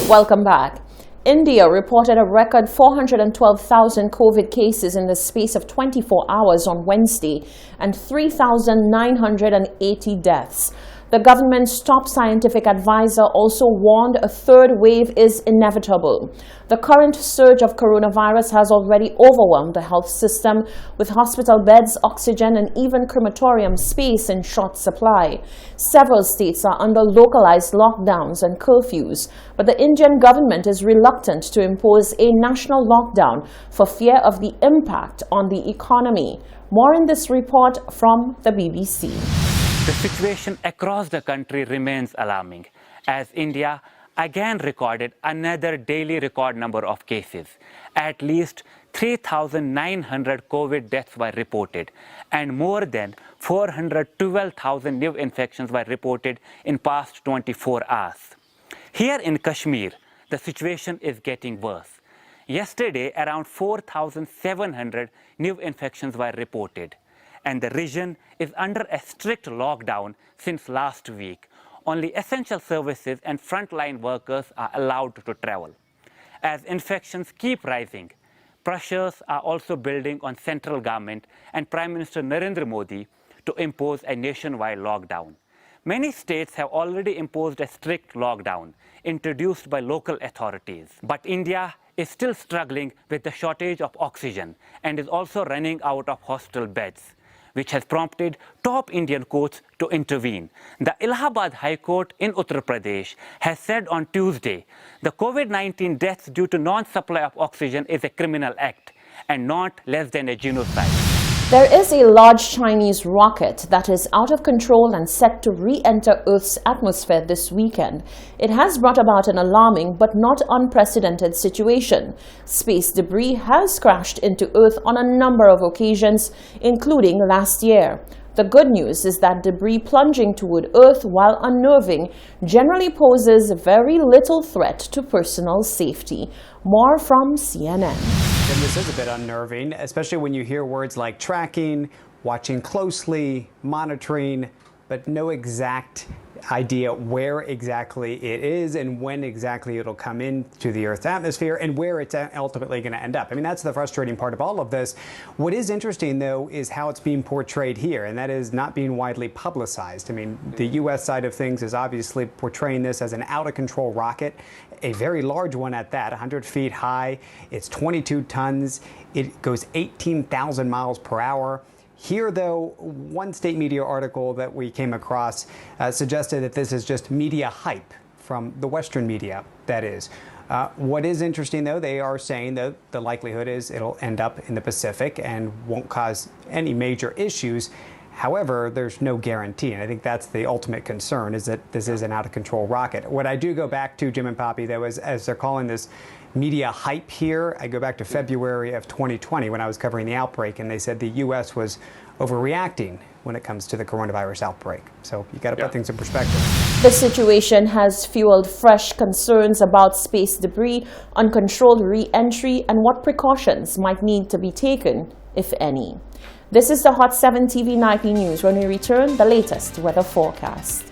Welcome back. India reported a record 412,000 COVID cases in the space of 24 hours on Wednesday and 3,980 deaths. The government's top scientific advisor also warned a third wave is inevitable. The current surge of coronavirus has already overwhelmed the health system, with hospital beds, oxygen, and even crematorium space in short supply. Several states are under localized lockdowns and curfews, but the Indian government is reluctant to impose a national lockdown for fear of the impact on the economy. More in this report from the BBC. The situation across the country remains alarming, as India again recorded another daily record number of cases. At least 3,900 COVID deaths were reported, and more than 412,000 new infections were reported in past 24 hours. Here in Kashmir, the situation is getting worse. Yesterday, around 4,700 new infections were reported, and the region is under a strict lockdown since last week. Only essential services and frontline workers are allowed to travel. As infections keep rising, pressures are also building on central government and Prime Minister Narendra Modi to impose a nationwide lockdown. Many states have already imposed a strict lockdown introduced by local authorities. But India is still struggling with the shortage of oxygen and is also running out of hospital beds, which has prompted top Indian courts to intervene. The Allahabad High Court in Uttar Pradesh has said on Tuesday the COVID-19 deaths due to non-supply of oxygen is a criminal act and not less than a genocide. There is a large Chinese rocket that is out of control and set to re-enter Earth's atmosphere this weekend. It has brought about an alarming but not unprecedented situation. Space debris has crashed into Earth on a number of occasions, including last year. The good news is that debris plunging toward Earth while unnerving generally poses very little threat to personal safety. More from CNN. And this is a bit unnerving, especially when you hear words like tracking, watching closely, monitoring, but no exact idea where exactly it is and when exactly it'll come into the Earth's atmosphere and where it's ultimately going to end up. I mean, that's the frustrating part of all of this. What is interesting, though, is how it's being portrayed here, and that is not being widely publicized. I mean, the U.S. side of things is obviously portraying this as an out-of-control rocket, a very large one at that, 100 feet high. It's 22 tons. It goes 18,000 miles per hour. Here, though, one state media article that we came across suggested that this is just media hype from the Western media, that is. What is interesting, though, they are saying that the likelihood is it'll end up in the Pacific and won't cause any major issues. However, there's no guarantee, and I think that's the ultimate concern, is that this is an out-of-control rocket. What I do go back to, Jim and Poppy, though, is as they're calling this media hype here, I go back to February of 2020 when I was covering the outbreak, and they said the U.S. was overreacting when it comes to the coronavirus outbreak. So you got to put things in perspective. The situation has fueled fresh concerns about space debris, uncontrolled re-entry, and what precautions might need to be taken, if any. This is the Hot 7 TV Nightly News. When we return, the latest weather forecast.